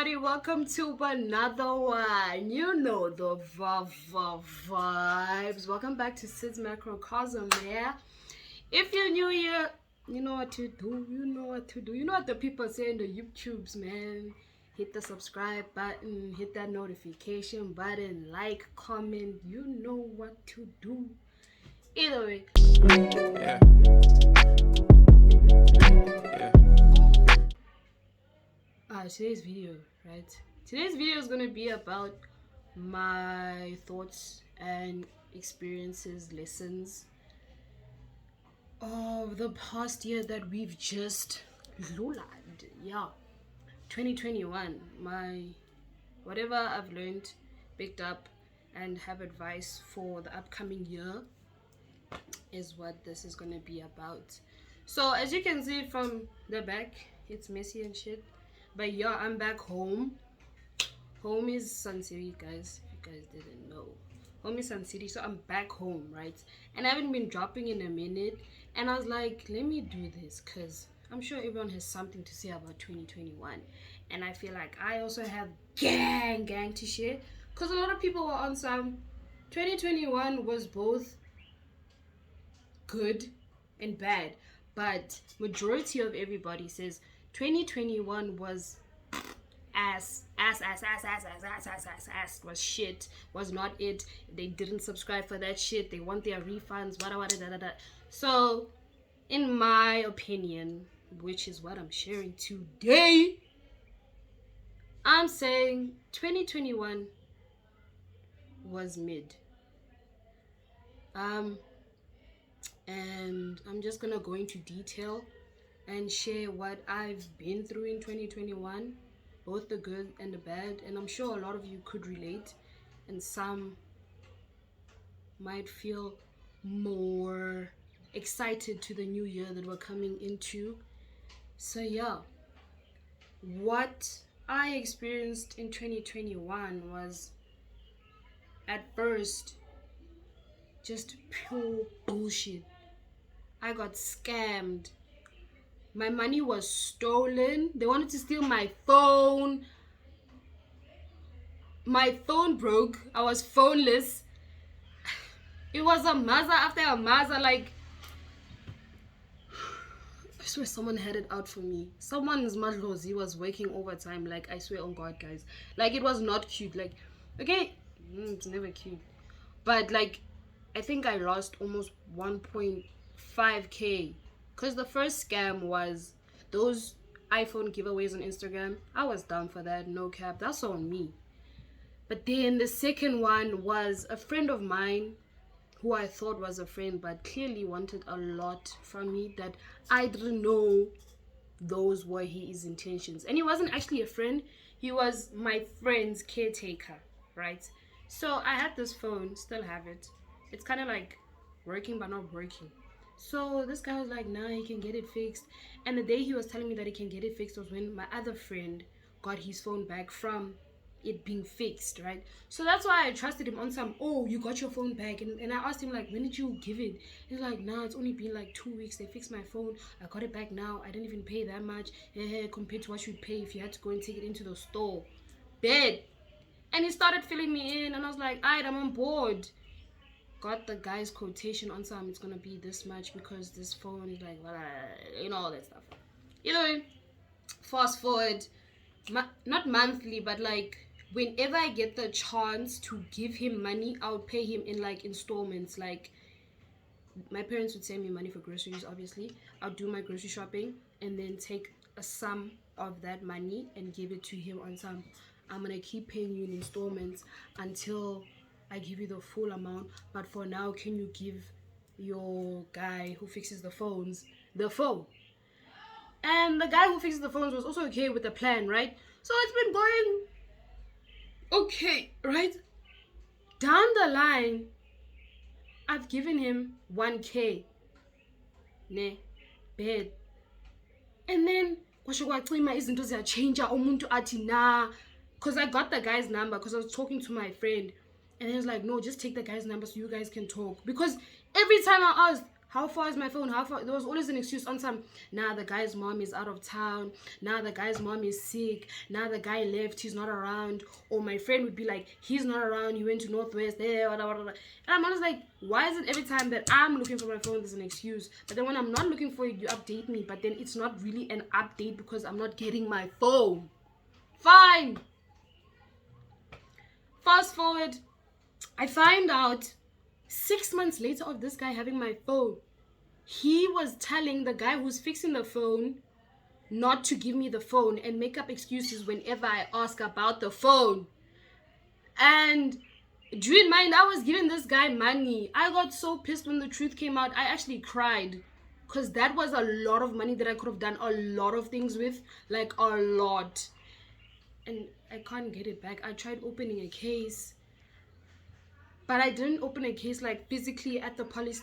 everybody, welcome to another one. You know the vibes. Welcome back to Sid's Macrocosm, yeah. If you're new here, you know what to do. You know what to do. You know what the people say in the YouTubes, man. Hit the subscribe button, hit that notification button, like, comment. You know what to do. Either way. Yeah. Today's video, right? Today's video is gonna be about my thoughts and experiences, lessons of the past year that we've just lulad. Yeah, 2021. My whatever I've learned, picked up, and have advice for the upcoming year is what this is gonna be about. So as you can see from the back, it's messy and shit. But yeah, I'm back home. Home is Sun City, guys. If you guys didn't know, home is Sun City. So I'm back home, right? And I haven't been dropping in a minute. And I was like, let me do this because I'm sure everyone has something to say about 2021. And I feel like I also have gang to share. Because a lot of people were on some 2021 was both good and bad. But majority of everybody says 2021 was ass, was shit, was not it. They didn't subscribe for that shit. They want their refunds, da. So, in my opinion, which is what I'm sharing today, I'm saying 2021 was mid. And I'm just gonna go into detail and share what I've been through in 2021, both the good and the bad. And I'm sure a lot of you could relate, and some might feel more excited to the new year that we're coming into. So yeah, what I experienced in 2021 was at first just pure bullshit. I got scammed. My money was stolen. They wanted to steal my phone. My phone broke. I was phoneless. It was a maza after a maza. Like, I swear someone had it out for me. Someone's madlozi was working overtime. Like, I swear on God, guys. Like, it was not cute. Like, okay, it's never cute. But, like, I think I lost almost 1.5k. Because the first scam was those iPhone giveaways on Instagram. I was down for that, no cap. That's on me. But then the second one was a friend of mine who I thought was a friend, but clearly wanted a lot from me that I didn't know those were his intentions. And he wasn't actually a friend. He was my friend's caretaker, right? So I had this phone, still have it. It's kind of like working but not working. So this guy was like, nah, he can get it fixed. And the day he was telling me that he can get it fixed was when my other friend got his phone back from it being fixed, right? So that's why I trusted him on some, oh, you got your phone back. And I asked him, like, when did you give it? He's like, nah, it's only been like 2 weeks. They fixed my phone. I got it back now. I didn't even pay that much compared to what you'd pay if you had to go and take it into the store. Bed. And he started filling me in. And I was like, alright, I'm on board. Got the guy's quotation on some, it's gonna be this much because this phone is like, blah, blah, blah, you know, all that stuff. Either way, fast forward, not monthly, but like whenever I get the chance to give him money, I'll pay him in like installments. Like my parents would send me money for groceries, obviously. I'll do my grocery shopping and then take a sum of that money and give it to him on some. I'm gonna keep paying you in installments until I give you the full amount, but for now, can you give your guy who fixes the phones the phone? And the guy who fixes the phones was also okay with the plan, right? So it's been going okay, right? Down the line, I've given him 1k. Ne, bed. And then, izinto ziyachinja umuntu athi na, because I got the guy's number because I was talking to my friend. And he was like, no, just take the guy's number so you guys can talk. Because every time I asked, How far is my phone? How far? There was always an excuse on some. Nah, the guy's mom is out of town. Nah, the guy's mom is sick. Nah, the guy left. He's not around. Or my friend would be like, he's not around. He went to Northwest. And I'm always like, why is it every time that I'm looking for my phone, there's an excuse? But then when I'm not looking for it, you update me. But then it's not really an update because I'm not getting my phone. Fine. Fast forward. I find out 6 months later of this guy having my phone. He was telling the guy who's fixing the phone not to give me the phone and make up excuses whenever I ask about the phone. And do you mind, I was giving this guy money. I got so pissed when the truth came out. I actually cried because that was a lot of money that I could have done a lot of things with, like a lot. And I can't get it back. I tried opening a case, but I didn't open a case like physically at the police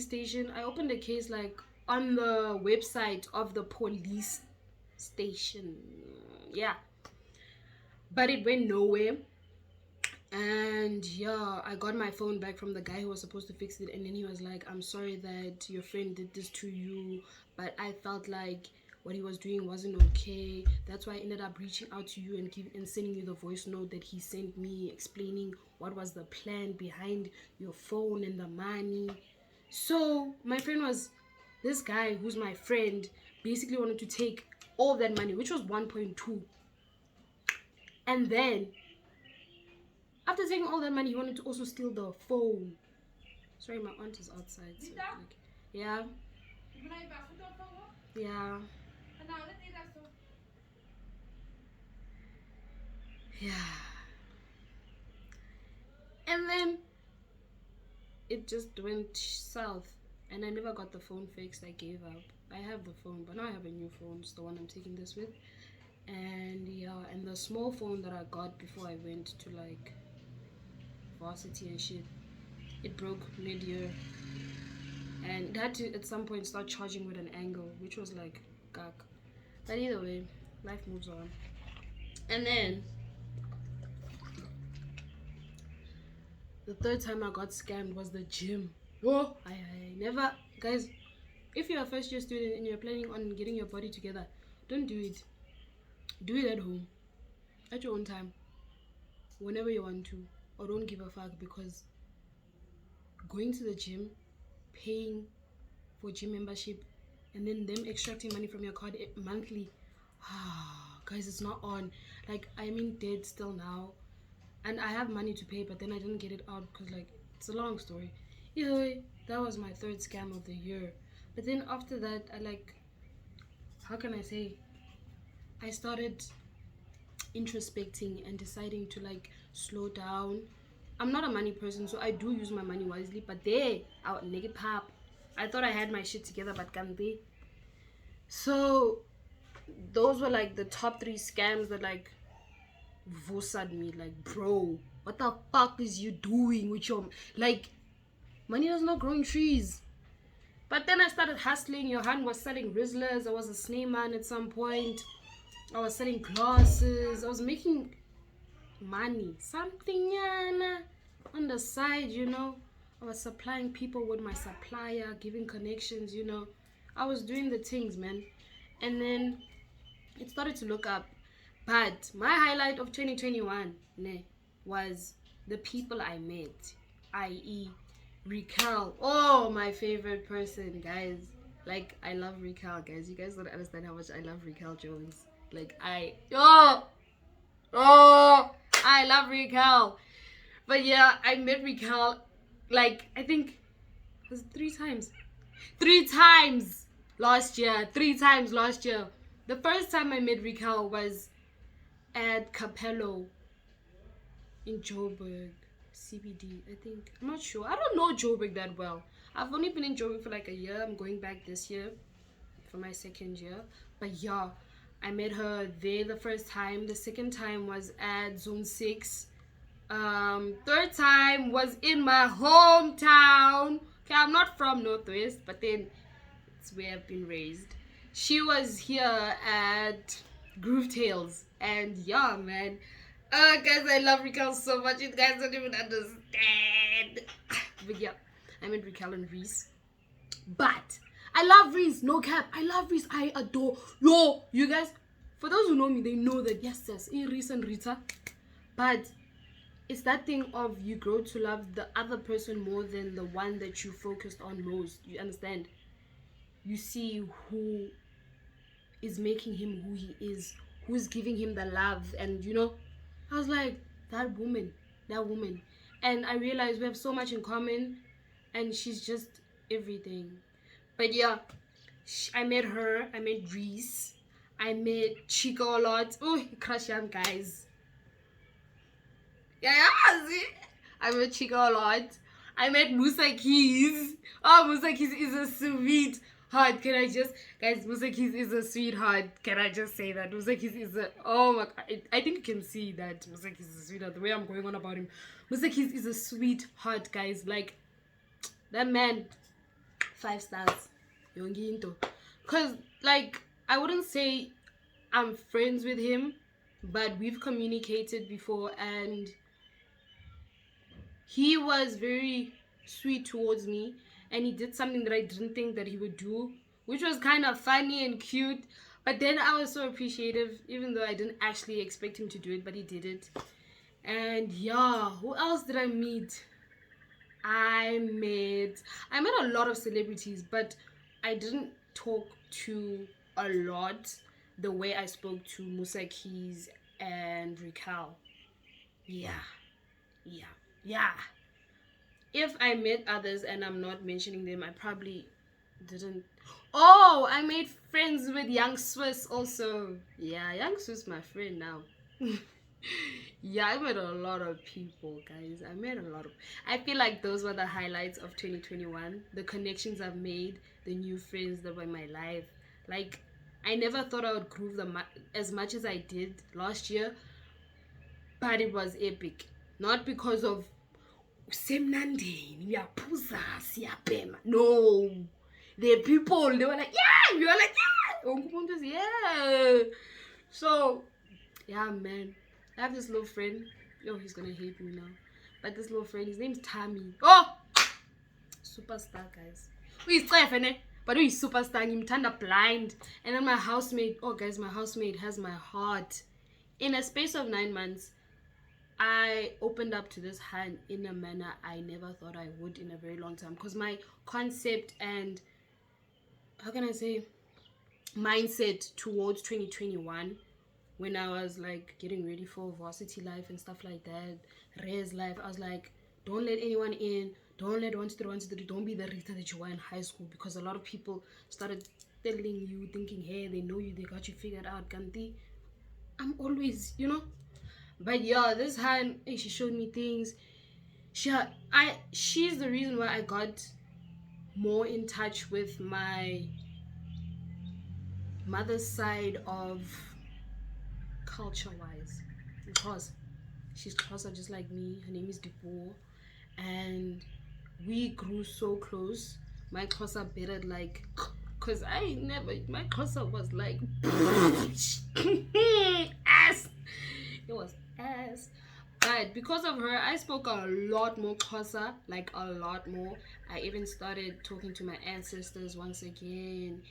station. I opened a case like on the website of the police station. Yeah, but it went nowhere. And yeah, I got my phone back from the guy who was supposed to fix it, and then he was like, I'm sorry that your friend did this to you, but I felt like what he was doing wasn't okay. That's why I ended up reaching out to you and sending you the voice note that he sent me, explaining what was the plan behind your phone and the money. So my friend was, this guy who's my friend basically wanted to take all that money, which was 1.2, and then after taking all that money, he wanted to also steal the phone. Sorry, my aunt is outside. So like, yeah. Yeah. Yeah. And then it just went south, and I never got the phone fixed. I gave up. I have the phone, but now I have a new phone. It's the one I'm taking this with. And yeah, and the small phone that I got before I went to like varsity and shit, it broke mid-year, and had to at some point start charging with an angle, which was like gag. But either way, life moves on. And then the third time I got scammed was the gym. Oh, I never, guys, if you're a first year student and you're planning on getting your body together, don't do it. Do it at home, at your own time, whenever you want to, or don't give a fuck, because going to the gym, paying for gym membership, and then them extracting money from your card monthly, guys, it's not on. Like, I'm in debt still now, and I have money to pay, but then I didn't get it out because, like, it's a long story. Either way, that was my third scam of the year. But then after that, I like, how can I say, I started introspecting and deciding to like slow down. I'm not a money person, so I do use my money wisely, but there I would make it pop. I thought I had my shit together, but can't be. So those were like the top 3 scams that like vosad me. Like, bro, what the fuck is you doing with your, like, money does not grow in trees. But then I started hustling. Johan was selling Rizzlers. I was a snake man at some point. I was selling glasses. I was making money, something on the side, you know. I was supplying people with my supplier, giving connections, you know. I was doing the things, man. And then it started to look up. But my highlight of 2021 was the people I met, i.e. Raquel. Oh, my favorite person, guys. Like, I love Raquel, guys. You guys don't understand how much I love Raquel Jones. Like, I love Raquel. But yeah, I met Raquel, like, I think it was 3 times. 3 times last year. 3 times last year. The first time I met Raquel was at Capello in Joburg, CBD, I think. I'm not sure. I don't know Joburg that well. I've only been in Joburg for like a year. I'm going back this year for my 2nd year. But yeah, I met her there the first time. The second time was at Zone 6. Third time was in my hometown. Okay, I'm not from Northwest, but then it's where I've been raised. She was here at Groove Tales. And yeah, man. Guys, I love Raquel so much. You guys don't even understand. But yeah, I met Raquel and Reese. But I love Reese, no cap. I love Reese. I adore. Yo, you guys, for those who know me, they know that yes, Reese and Rita. But it's that thing of you grow to love the other person more than the one that you focused on most. You understand? You see who is making him who he is, who's giving him the love, and I was like, that woman. And I realized we have so much in common, and she's just everything. But yeah, I met her, I met Reese, I met Chico a lot. Oh, crush him, guys. Yeah, see? I met Chico a lot. I met Musa Keys. Oh, Musa Keys is a sweetheart. Can I just, guys, Musa Keys is a sweetheart. Can I just say that? Musa Keys is a, oh my God. I think you can see that Musa Keys is a sweetheart. The way I'm going on about him. Musa Keys is a sweetheart, guys. Like, that man, 5 stars. Yonginto. Because, like, I wouldn't say I'm friends with him, but we've communicated before, and he was very sweet towards me, and he did something that I didn't think that he would do, which was kind of funny and cute. But then I was so appreciative, even though I didn't actually expect him to do it, but he did it. And yeah, who else did I meet? I met a lot of celebrities, but I didn't talk to a lot the way I spoke to Musa Keys and Raquel. Yeah. If I met others and I'm not mentioning them, I probably didn't. Oh, I made friends with Young Swiss also. Yeah, Young Swiss my friend now. Yeah, I met a lot of people, guys. I feel like those were the highlights of 2021. The connections I've made, the new friends that were in my life. Like, I never thought I would groove them as much as I did last year, but it was epic. Not because of semnandini, uyaphuza, siyabhema. No. The people, they were like, yeah! We were like, yeah! Yeah! So, yeah, man. I have this little friend. Yo, he's gonna hate me now. But this little friend, his name's Tammy. Oh! Superstar, guys. He's but he's superstar. Ngimthanda blind. And then my housemate, oh guys, my housemate has my heart. In a space of 9 months, I opened up to this hand in a manner I never thought I would in a very long time. Because my concept and, how can I say, mindset towards 2021, when I was like getting ready for varsity life and stuff like that, res life, I was like, don't let anyone in, don't let 123, don't be the Rita that you were in high school, because a lot of people started telling you, thinking, hey, they know you, they got you figured out. Kanti, I'm always, But yeah, this hand, she showed me things. She's the reason why I got more in touch with my mother's side of culture-wise, because she's Xhosa just like me. Her name is Dipo, and we grew so close. My Xhosa bettered like, cause my Xhosa was like ass. It was ass. But because of her, I spoke a lot more Xhosa, like a lot more. I even started talking to my ancestors once again,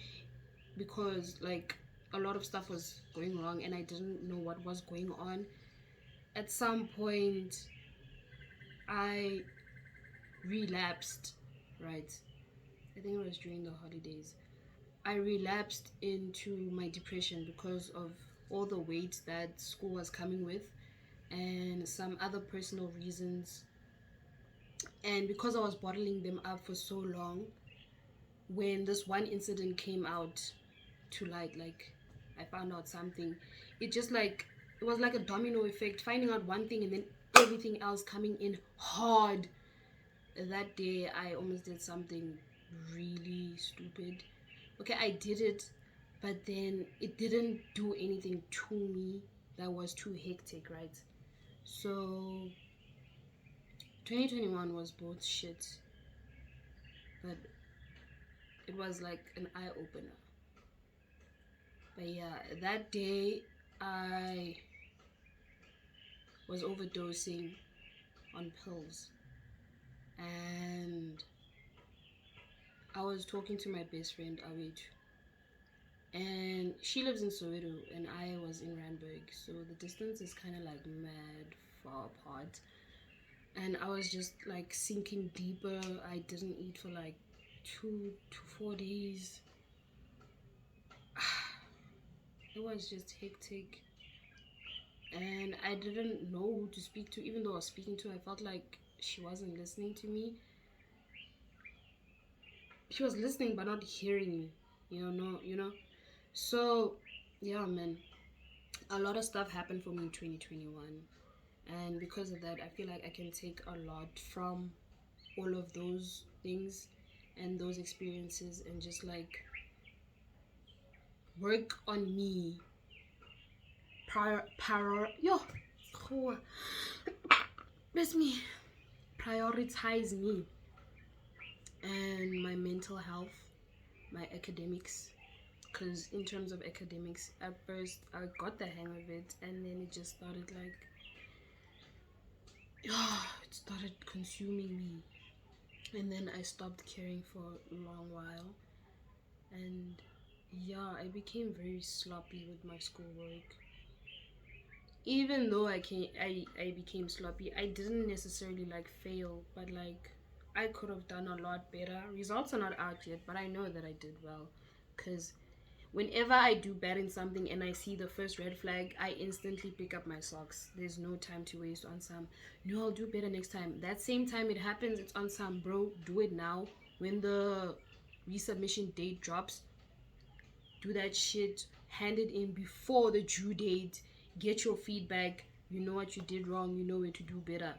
because like a lot of stuff was going wrong and I didn't know what was going on. At some point, I relapsed, right? I think it was during the holidays. I relapsed into my depression because of all the weight that school was coming with and some other personal reasons. And because I was bottling them up for so long, when this one incident came out to light, like I found out something, it just like, it was like a domino effect, finding out one thing and then everything else coming in hard. That day I almost did something really stupid. Okay, I did it, but then it didn't do anything to me that was too hectic, right? So 2021 was both shit, but it was like an eye-opener. But yeah, that day I was overdosing on pills, and I was talking to my best friend Awet, and she lives in Soweto and I was in Randburg, so the distance is kind of like mad far apart. And I was just like sinking deeper. I didn't eat for like 2 to 4 days. It was just hectic, and I didn't know who to speak to. Even though I was speaking to her, I felt like she wasn't listening to me. She was listening but not hearing me. No. So yeah, man, a lot of stuff happened for me in 2021, and because of that, I feel like I can take a lot from all of those things and those experiences, and just like work on me. Yo, oh, bless me. Prioritize me and my mental health, my academics. Because in terms of academics, at first I got the hang of it, and then it just started like, it started consuming me. And then I stopped caring for a long while. And yeah, I became very sloppy with my schoolwork. Even though I became sloppy, I didn't necessarily like fail, but like I could have done a lot better. Results are not out yet, but I know that I did well, because whenever I do bad in something and I see the first red flag, I instantly pick up my socks. There's no time to waste on some, no, I'll do better next time. That same time it happens, it's on some, bro, do it now. When the resubmission date drops, do that shit, hand it in before the due date, get your feedback, you know what you did wrong, you know where to do better,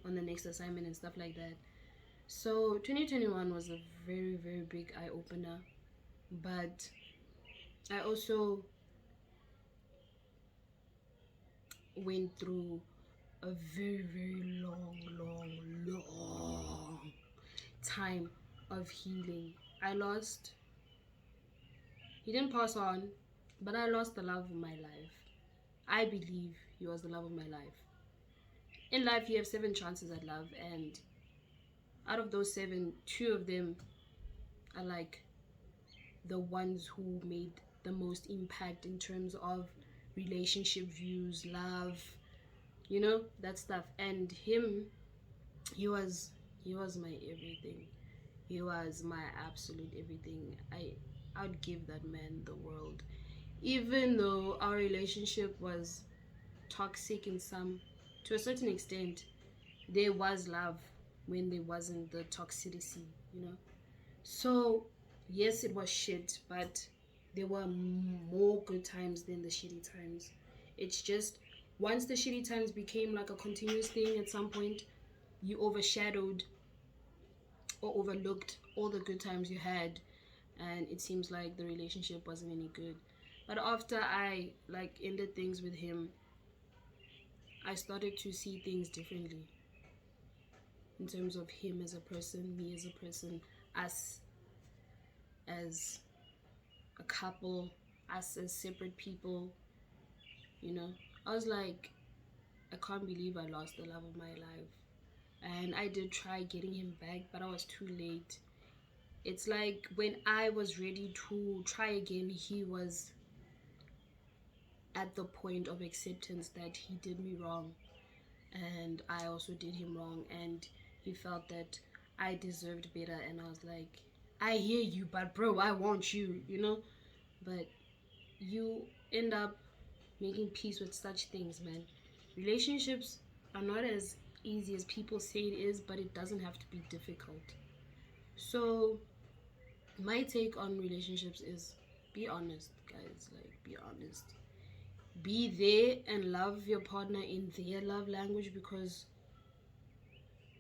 on the next assignment and stuff like that. So 2021 was a very, very big eye opener, but I also went through a very, very long time of healing. He didn't pass on, but I lost the love of my life. I believe he was the love of my life. In life, you have 7 chances at love, and out of those 7, 2 of them are like the ones who made the most impact in terms of relationship views, love, that stuff. And him, he was my everything. He was my absolute everything. I would give that man the world. Even though our relationship was toxic to a certain extent, there was love when there wasn't the toxicity. So yes, it was shit, but there were more good times than the shitty times. It's just, once the shitty times became like a continuous thing, at some point you overshadowed or overlooked all the good times you had, and it seems like the relationship wasn't any good. But after I like ended things with him, I started to see things differently, in terms of him as a person, me as a person, us as a couple, us as separate people. I was like, I can't believe I lost the love of my life. And I did try getting him back, but I was too late. It's like when I was ready to try again, he was at the point of acceptance that he did me wrong, and I also did him wrong, and he felt that I deserved better. And I was like, I hear you, but bro, I want you. But you end up making peace with such things, man. Relationships are not as easy as people say it is, but it doesn't have to be difficult. So my take on relationships is, be honest, guys. Like, be honest. Be there and love your partner in their love language, because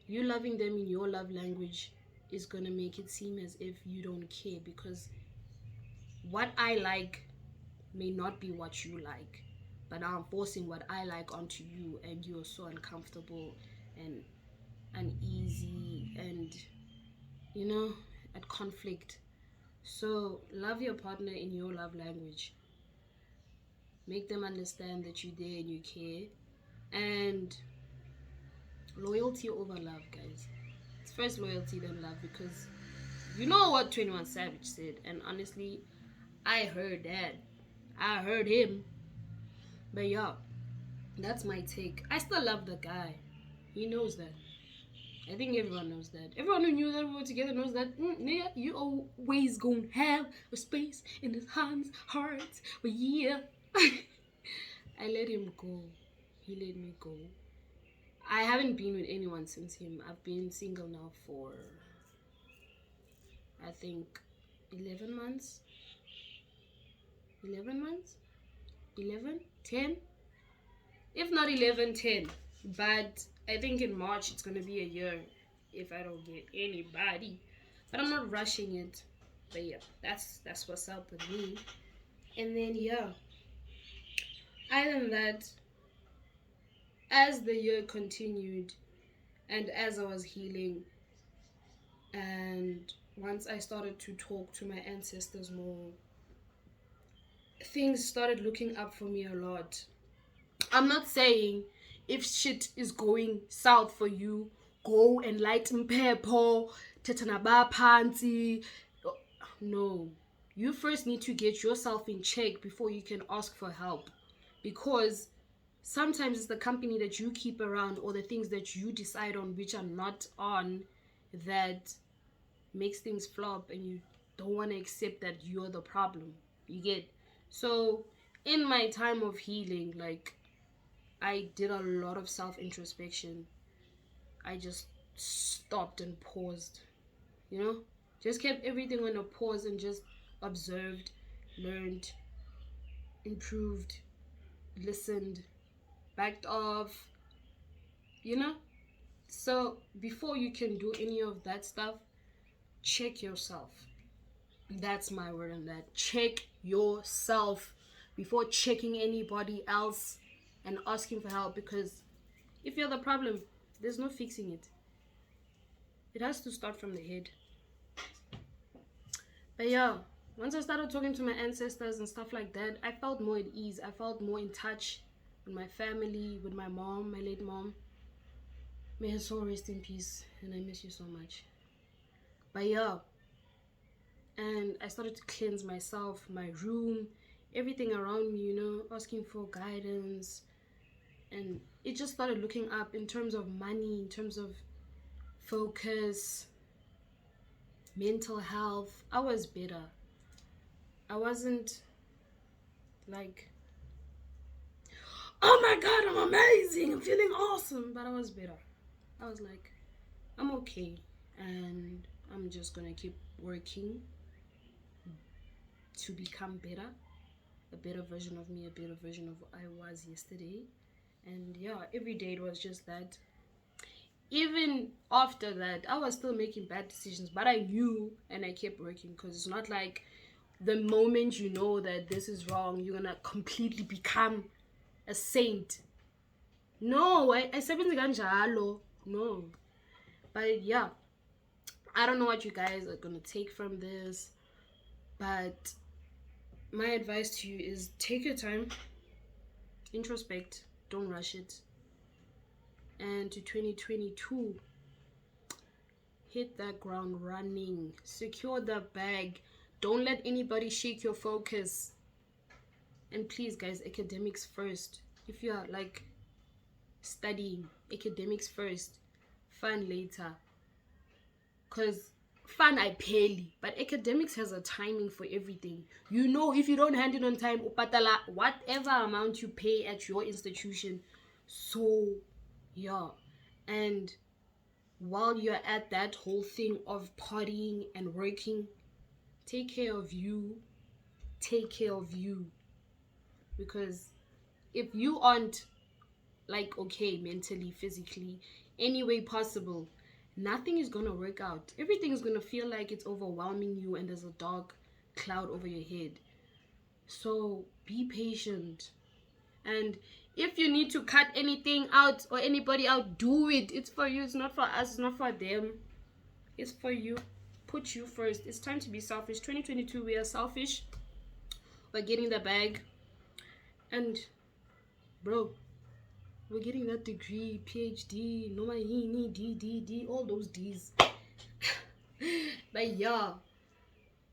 you loving them in your love language is gonna make it seem as if you don't care, because what I like may not be what you like, but now I'm forcing what I like onto you, and you're so uncomfortable and uneasy and at conflict. So love your partner in your love language. Make them understand that you're there and you care. And loyalty over love, guys. It's first loyalty, then love, because You know what 21 Savage said, and honestly, I heard that. I heard him. But yeah, that's my take. I still love the guy. He knows that. I think everyone knows that. Everyone who knew that we were together knows that yeah, you always gonna have a space in his hands, heart. But yeah, I let him go. He let me go. I haven't been with anyone since him. I've been single now for, I think, 11 months. 11 months? 11? 10? If not 11, 10. But I think in March it's gonna be a year if I don't get anybody. But I'm not rushing it. But yeah, that's what's up with me. And then yeah, other than that, as the year continued and as I was healing, and once I started to talk to my ancestors more, things started looking up for me a lot. I'm not saying if shit is going south for you, go and light impepho, tetanaba pansi. No. You first need to get yourself in check before you can ask for help. Because sometimes it's the company that you keep around or the things that you decide on which are not on that makes things flop, and you don't want to accept that you're the problem. You get? So in my time of healing, like, I did a lot of self-introspection. I just stopped and paused, you know? Just kept everything on a pause and just observed, learned, improved, listened, backed off, you know? So before you can do any of that stuff, check yourself. That's my word on that. Check yourself before checking anybody else and asking for help, because if you're the problem, there's no fixing it. It has to start from the head. But yeah, once I started talking to my ancestors and stuff like that, I felt more at ease. I felt more in touch with my family, with my mom, my late mom. May her soul rest in peace, and I miss you so much. But yeah, and I started to cleanse myself, my room, everything around me, you know, asking for guidance. And it just started looking up in terms of money, in terms of focus, mental health. I was better. I wasn't like, oh my god, I'm amazing, I'm feeling awesome, but I was better. I was like, I'm okay, and I'm just gonna keep working to become better, a better version of me, a better version of what I was yesterday. And yeah, every day it was just that. Even after that, I was still making bad decisions, but I knew and I kept working, because it's not like the moment you know that this is wrong, you're gonna completely become a saint. No, I kanjalo. No. But yeah, I don't know what you guys are gonna take from this, but my advice to you is take your time, introspect, don't rush it. And to 2022, hit that ground running, secure the bag, don't let anybody shake your focus. And please guys, academics first. If you're like studying, academics first, fun later. Because fun I pay, but academics has a timing for everything. You know, if you don't hand it on time, upatala whatever amount you pay at your institution. So yeah, and while you're at that whole thing of partying and working, take care of you. Take care of you. Because if you aren't like okay mentally, physically, any way possible, nothing is gonna work out. Everything is gonna feel like it's overwhelming you and there's a dark cloud over your head. So be patient. And if you need to cut anything out or anybody out, do it. It's for you. It's not for us. It's not for them. It's for you. Put you first. It's time to be selfish. 2022, we are selfish. We're getting the bag. And bro, we're getting that degree, PhD, no money, D, all those D's. But yeah,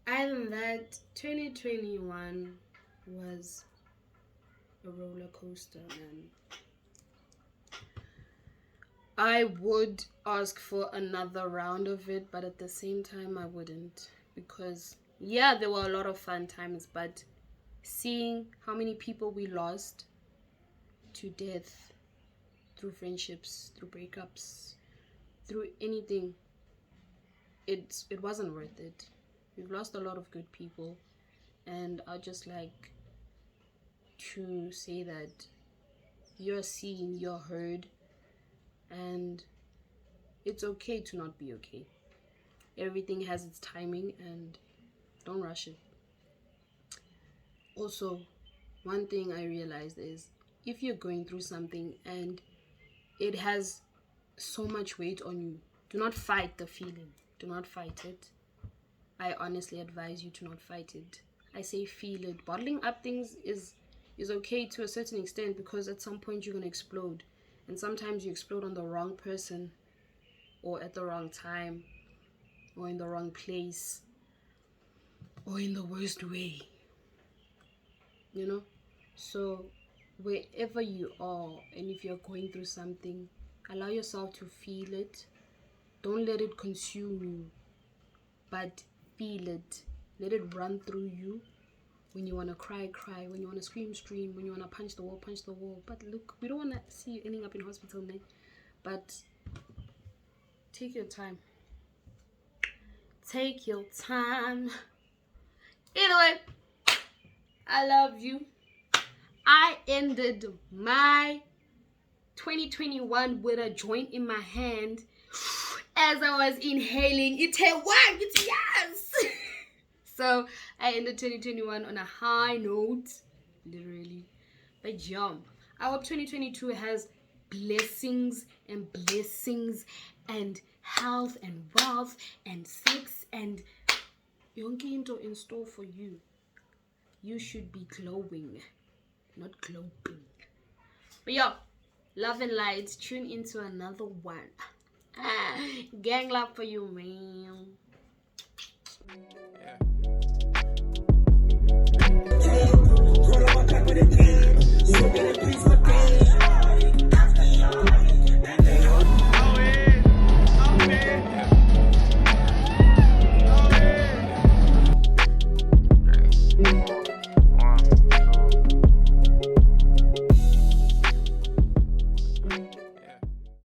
other than that, 2021 was a roller coaster, man. I would ask for another round of it, but at the same time, I wouldn't. Because, yeah, there were a lot of fun times, but seeing how many people we lost to death through friendships, through breakups, through anything, it wasn't worth it. We've lost a lot of good people, and I just like to say that you're seen, you're heard, and it's okay to not be okay. Everything has its timing, and don't rush it. Also, one thing I realized is if you're going through something and it has so much weight on you, do not fight the feeling. Do not fight it. I honestly advise you to not fight it. I say feel it. Bottling up things is okay to a certain extent, because at some point you're going to explode. And sometimes you explode on the wrong person, or at the wrong time, or in the wrong place, or in the worst way. You know? So wherever you are, and if you're going through something, allow yourself to feel it. Don't let it consume you, but feel it. Let it run through you. When you want to cry, cry. When you want to scream, scream. When you want to punch the wall, punch the wall. But look, we don't want to see you ending up in hospital, man. But take your time. Take your time. Either way, I love you. I ended my 2021 with a joint in my hand as I was inhaling. It's a one. It's yes. So I ended 2021 on a high note, literally. But jump. I hope 2022 has blessings and health and wealth and sex and yonke into in store for you. You should be glowing, not glowing. But yeah, love and light. Tune into another one. Gang love for you, man. Yeah.